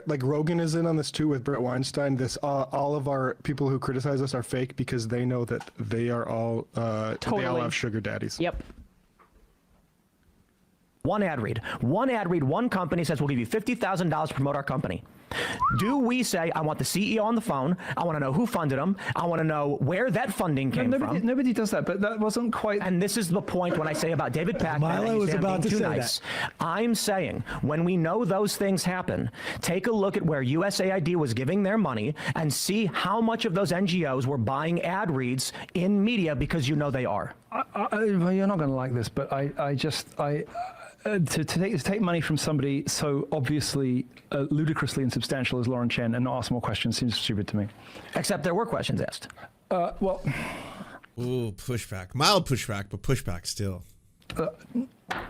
like Rogan is in on this too with Brett Weinstein. All of our people who criticize us are fake because they know that they are all Totally. they all have sugar daddies. Yep. One ad read. One company says, we'll give you $50,000 to promote our company. Do we say, I want the CEO on the phone, I want to know who funded them, I want to know where that funding came from? Nobody does that, but that wasn't quite... And this is the point when I say about David Pacman. Milo was about to say that. I'm saying, when we know those things happen, take a look at where USAID was giving their money and see how much of those NGOs were buying ad reads in media, because you know they are. Well, you're not going to like this, but to take money from somebody so obviously ludicrously insubstantial as Lauren Chen and not ask more questions seems stupid to me. Except there were questions asked. Well, Ooh, pushback. Mild pushback, but pushback still.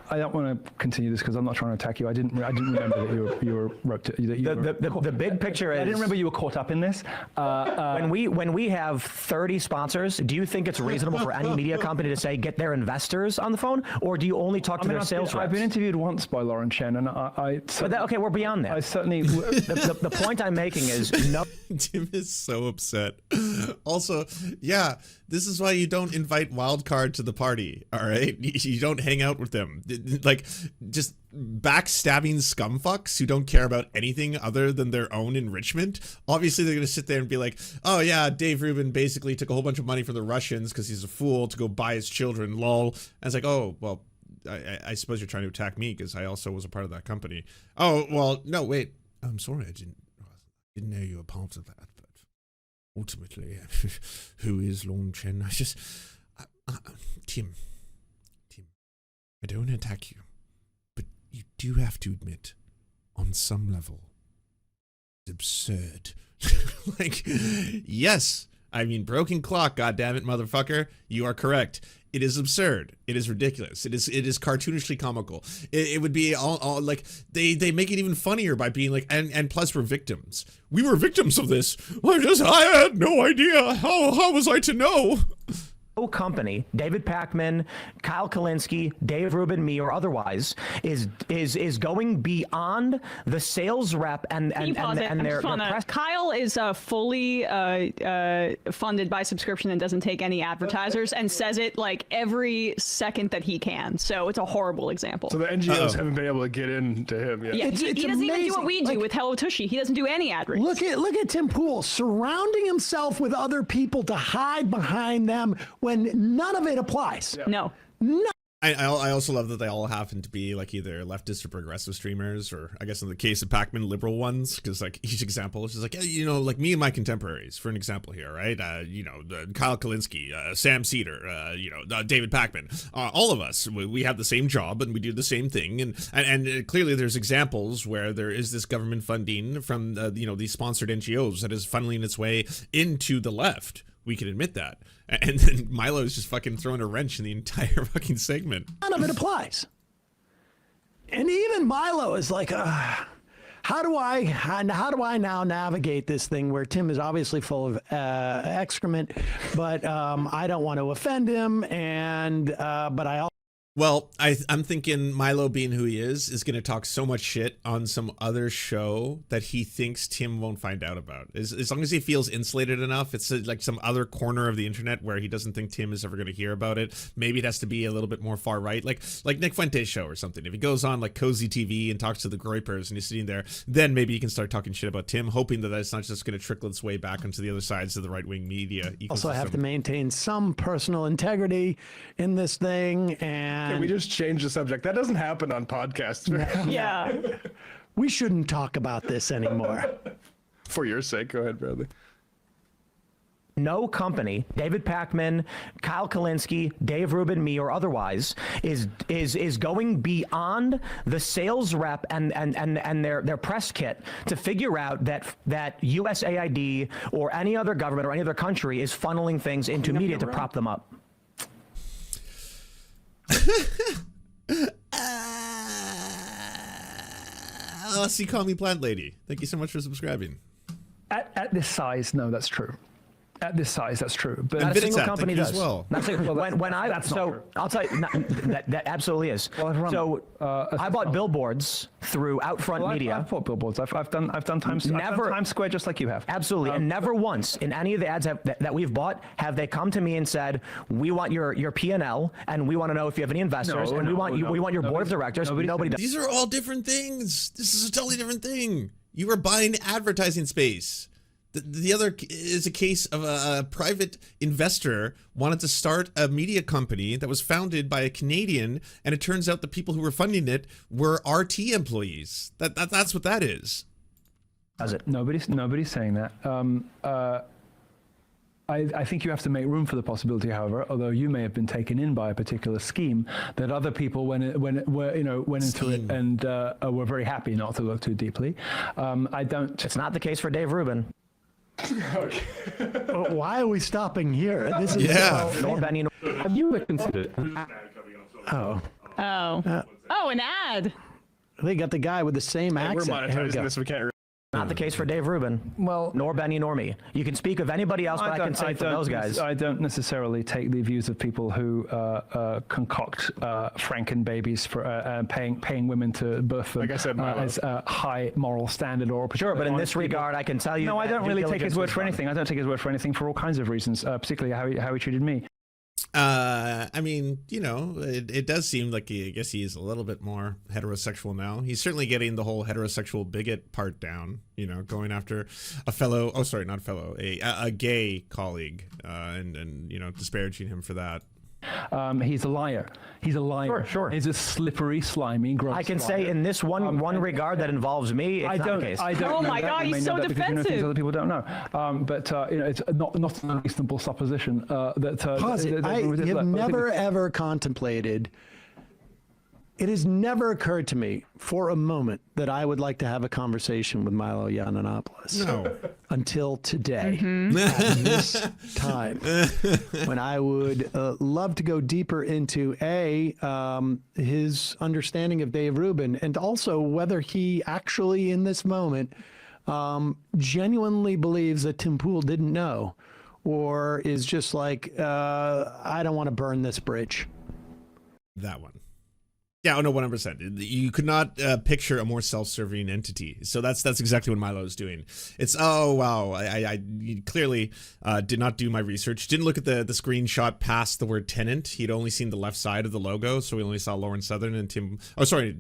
I don't want to continue this because I'm not trying to attack you. I didn't remember that you were roped. The big picture is... I didn't remember you were caught up in this. When we have 30 sponsors, do you think it's reasonable for any media company to say get their investors on the phone, or do you only talk to their sales reps? I've been interviewed once by Lauren Chen, and okay, we're beyond that. I certainly. the point I'm making is no. Tim is so upset. Also, yeah, this is why you don't invite Wildcard to the party. All right, you don't hang out with them. Like, just backstabbing scumfucks who don't care about anything other than their own enrichment. Obviously, they're going to sit there and be like, oh yeah, Dave Rubin basically took a whole bunch of money from the Russians because he's a fool to go buy his children, lol. And it's like, oh, well, I suppose you're trying to attack me because I also was a part of that company. Oh, well, no, wait. I'm sorry, I didn't know you were part of that. But ultimately, who is Long Chen? Tim, I don't want to attack you, but you do have to admit, on some level, it's absurd. Like, yes, I mean, broken clock, goddammit, motherfucker, you are correct. It is absurd. It is ridiculous. It is cartoonishly comical. It would be all like they make it even funnier by being like, and plus we're victims. We were victims of this. I had no idea. How was I to know? Company, David Pacman, Kyle Kalinske, Dave Rubin, me, or otherwise, is going beyond the sales rep and their press. Kyle is fully funded by subscription and doesn't take any advertisers and says it like every second that he can. So it's a horrible example. So the NGOs haven't been able to get into him yet. Yeah, he doesn't even do what we do like, with Hello Tushy. He doesn't do any ad reads. Look at Tim Pool surrounding himself with other people to hide behind them when none of it applies. No. I also love that they all happen to be like either leftist or progressive streamers, or I guess in the case of Pacman, liberal ones, because like each example is just like, you know, like me and my contemporaries, for an example here, right? You know, Kyle Kalinske, Sam Cedar, you know, David Pacman, all of us, we have the same job and we do the same thing, and clearly there's examples where there is this government funding from you know, these sponsored NGOs that is funneling its way into the left. We can admit that. And then Milo is just fucking throwing a wrench in the entire fucking segment. None of it applies. And even Milo is like, how do I now navigate this thing where Tim is obviously full of excrement, but I don't want to offend him, and but I also Well, I'm thinking Milo, being who he is going to talk so much shit on some other show that he thinks Tim won't find out about. As long as he feels insulated enough, it's like some other corner of the internet where he doesn't think Tim is ever going to hear about it. Maybe it has to be a little bit more far right, like Nick Fuente's show or something. If he goes on like Cozy TV and talks to the Groypers and he's sitting there, then maybe he can start talking shit about Tim, hoping that it's not just going to trickle its way back onto the other sides of the right-wing media ecosystem. Also, I have to maintain some personal integrity in this thing, and Can we just change the subject? That doesn't happen on podcasts. Yeah. we shouldn't talk about this anymore. For your sake, go ahead, Bradley. No company, David Pakman, Kyle Kalinske, Dave Rubin, me, or otherwise, is going beyond the sales rep and their press kit to figure out that USAID or any other government or any other country is funneling things into media to prop them up. See, call me Plant Lady. Thank you so much for subscribing. At this size, no, that's true. At this size, that's true. But Not a single company does. as well. Not a single, when I that's not true. I'll tell you that absolutely is. Well, I've run, so I bought billboards through Outfront Media. I've bought billboards. I've done Times Square just like you have. Absolutely, and never once in any of the ads that we've bought have they come to me and said, "We want your P&L, and we want to know if you have any investors, we want your board of directors." Nobody does. These are all different things. This is a totally different thing. You are buying advertising space. The other is a case of a private investor wanted to start a media company that was founded by a Canadian, and it turns out the people who were funding it were RT employees. That's what that is. Does it? Nobody's saying that. I think you have to make room for the possibility, however, although you may have been taken in by a particular scheme, that other people went into it and were very happy not to look too deeply. I don't. It's not the case for Dave Rubin. Why are we stopping here? This is Nor Benny. Have you considered? Oh, An ad. they got the guy with the same We're accent. Here we monetizing go. this. We can't. Not the case for Dave Rubin. Well, Nor Benny nor me. You can speak of anybody else, but I can say for those guys. I don't necessarily take the views of people who concoct Franken babies for paying women to birth them Like I said, Milo. as a high moral standard or Sure, but in this regard, I can tell you. No, I that don't due really take diligence his word was for done. anything. I don't take his word for anything for all kinds of reasons, particularly how he treated me. I mean, you know, it does seem like I guess he is a little bit more heterosexual now. He's certainly getting the whole heterosexual bigot part down, you know, going after a gay colleague, and you know, disparaging him for that. He's a liar. He's a liar. Sure. He's a slippery, slimy, gross I can liar. say in this one regard that involves me, it's not the case. I don't Oh know my that. God, You may he's know so that because you know things defensive. other people don't know. But you know, it's not an unreasonable supposition that. Pause it. I have never ever contemplated. It has never occurred to me for a moment that I would like to have a conversation with Milo Yiannopoulos. No. Until today, at this time, when I would love to go deeper into his understanding of Dave Rubin, and also whether he actually, in this moment, genuinely believes that Tim Pool didn't know, or is just like, I don't want to burn this bridge. That one. Yeah, no, 100%. You could not picture a more self-serving entity. So that's exactly what Milo is doing. It's, oh, wow, I clearly did not do my research. Didn't look at the screenshot past the word Tenet. He'd only seen the left side of the logo, so we only saw Lauren Southern and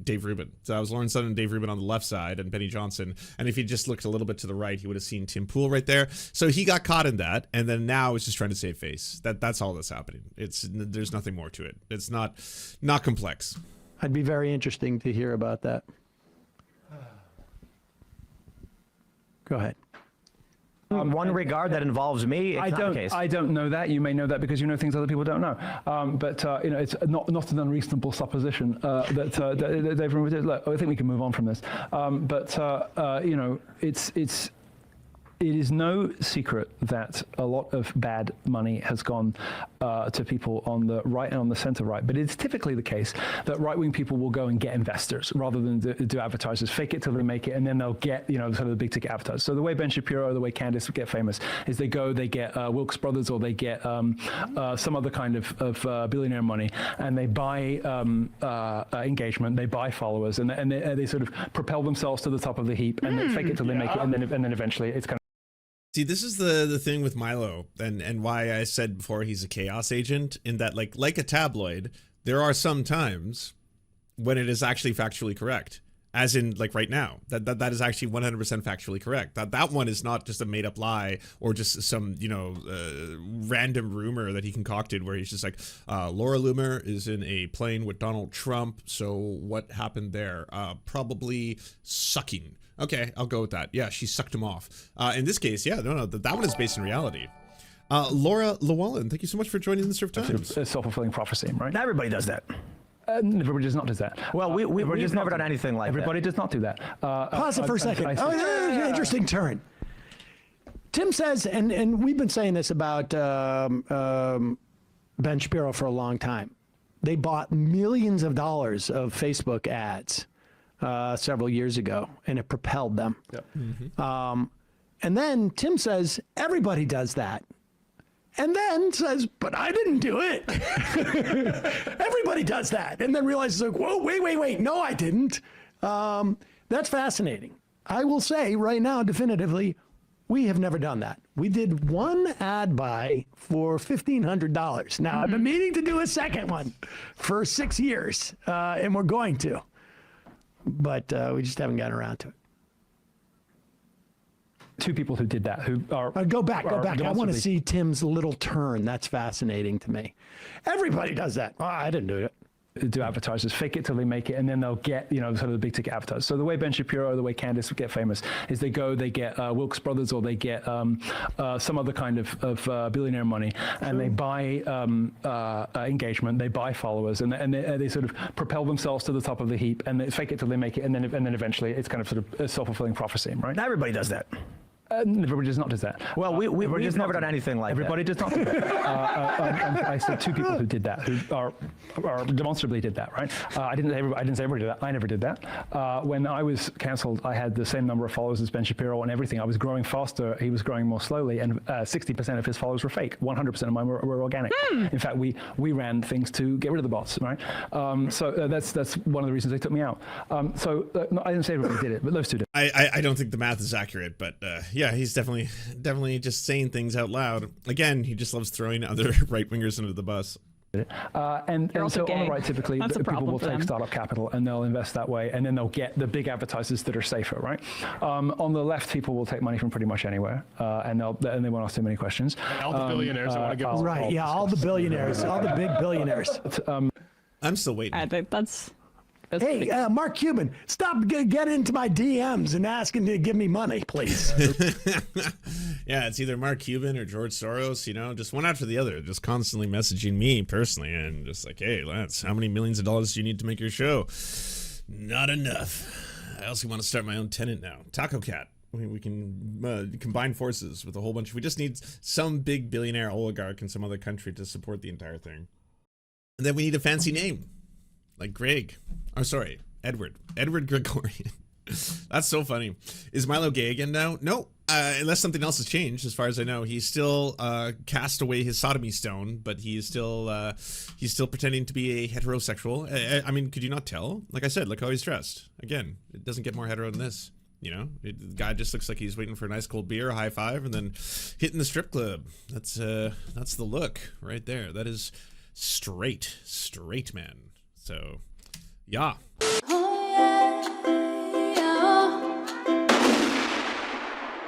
Dave Rubin. So I was Lauren Southern and Dave Rubin on the left side and Benny Johnson. And if he just looked a little bit to the right, he would have seen Tim Pool right there. So he got caught in that, and then now he's just trying to save face. That's all that's happening. There's nothing more to it. It's not complex. I'd be very interesting to hear about that. Go ahead. In one regard that involves me, it's not the case. I don't know that. You may know that because you know things other people don't know. But you know, it's not an unreasonable supposition that Dave Rubin did. Look, I think we can move on from this. But you know, it's It is no secret that a lot of bad money has gone to people on the right and on the center right, but it's typically the case that right-wing people will go and get investors rather than do advertisers, fake it till they make it, and then they'll get, sort of the big ticket advertisers. So the way Ben Shapiro, the way Candace get famous is they get Wilkes Brothers, or they get some other kind of billionaire money, and they buy engagement, they buy followers, and they sort of propel themselves to the top of the heap, and then fake it till they make it, and then eventually it's kind of. See, this is the thing with Milo, and why I said before he's a chaos agent, in that like a tabloid, there are some times when it is actually factually correct, as in like right now, that is actually 100% factually correct. That one is not just a made up lie or just some random rumor that he concocted where he's just like, Laura Loomer is in a plane with Donald Trump, so what happened there? Probably sucking. Okay, I'll go with that. Yeah, she sucked him off. In this case, yeah, no, that one is based in reality. Laura Llewellyn, thank you so much for joining the Serf Times. A self-fulfilling prophecy, right? Everybody does that. Everybody does not do that. Well, we've just never done anything like that. Everybody does not do that. Pause it for a second. Interesting turn. Tim says, and we've been saying this about Ben Shapiro for a long time. They bought millions of dollars of Facebook ads several years ago, and it propelled them. Yep. And then Tim says, everybody does that. And then says, but I didn't do it. Everybody does that. And then realizes, like, whoa, wait, no, I didn't. That's fascinating. I will say right now, definitively, we have never done that. We did one ad buy for $1,500. Now, I've been meaning to do a second one for 6 years, and we're going to. But we just haven't gotten around to it. Two people who did that, who are go back. I want to demonstrably- see Tim's little turn. That's fascinating to me. Everybody does that. Oh, I didn't do it. do advertisers, fake it till they make it, and then they'll get, sort of the big ticket advertisers. So the way Ben Shapiro, the way Candace get famous is they get Wilkes Brothers, or they get some other kind of billionaire money, and they buy engagement, they buy followers, and they sort of propel themselves to the top of the heap, and they fake it till they make it, and then eventually it's kind of sort of a self-fulfilling prophecy, right? Everybody does that. Everybody does not do that. Well, we've just never done anything like everybody that. Everybody does not do that. I said two people who did that, who are demonstrably did that, right? I didn't say everybody did that. I never did that. When I was cancelled, I had the same number of followers as Ben Shapiro and everything. I was growing faster. He was growing more slowly, and 60% of his followers were fake. 100% of mine were organic. In fact, we ran things to get rid of the bots, right? So that's one of the reasons they took me out. No, I didn't say everybody did it, but those two did. I don't think the math is accurate, but yeah, he's definitely just saying things out loud. Again, he just loves throwing other right-wingers under the bus. And so gay. on the right, typically, That's a people problem will for take them. startup capital and they'll invest that way, and then they'll get the big advertisers that are safer, right? On the left, people will take money from pretty much anywhere, and they won't ask too many questions. And all the billionaires that want to give us Right, yeah, all the billionaires, all the big billionaires. I'm still waiting. I think that's Hey, Mark Cuban, stop getting into my DMs and asking to give me money, please. Yeah, it's either Mark Cuban or George Soros, just one after the other, just constantly messaging me personally and just like, hey, Lance, how many millions of dollars do you need to make your show? Not enough. I also want to start my own Tenet now. Taco Cat. We can combine forces with a whole bunch. We just need some big billionaire oligarch in some other country to support the entire thing. And then we need a fancy name. Like Greg. Oh, sorry, Edward Gregorian. That's so funny. Is Milo gay again now? No, unless something else has changed. As far as I know, he's still cast away his sodomy stone, but he's still pretending to be a heterosexual. I mean, could you not tell? Like I said, look how he's dressed. Again, it doesn't get more hetero than this. The guy just looks like he's waiting for a nice cold beer, a high five, and then hitting the strip club. That's the look right there. That is straight man. So, yeah.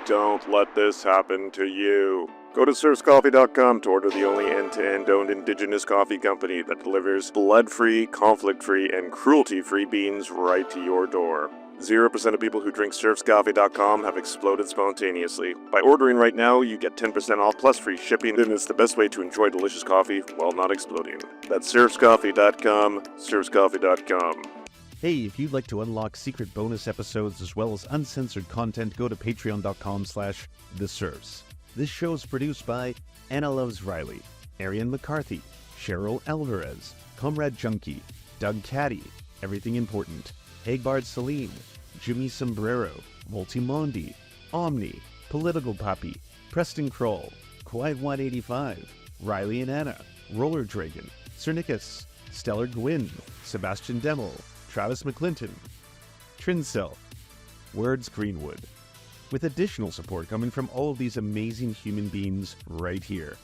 Don't let this happen to you. Go to serfscoffee.com to order the only end-to-end owned indigenous coffee company that delivers blood-free, conflict-free, and cruelty-free beans right to your door. 0% of people who drink serfscoffee.com have exploded spontaneously. By ordering right now, you get 10% off plus free shipping, and it's the best way to enjoy delicious coffee while not exploding. That's serfscoffee.com, serfscoffee.com. Hey, if you'd like to unlock secret bonus episodes as well as uncensored content, go to patreon.com/The Serfs. This show is produced by Anna Loves Riley, Arian McCarthy, Cheryl Alvarez, Comrade Junkie, Doug Caddy, Everything Important, Hagbard Celine, Jimmy Sombrero, Voltimondi, Omni, Political Puppy, Preston Kroll, Quiet 185, Riley and Anna, Roller Dragon, Cernicus, Stellar Gwyn, Sebastian Demel, Travis McClinton, Trincell, Words Greenwood, with additional support coming from all of these amazing human beings right here.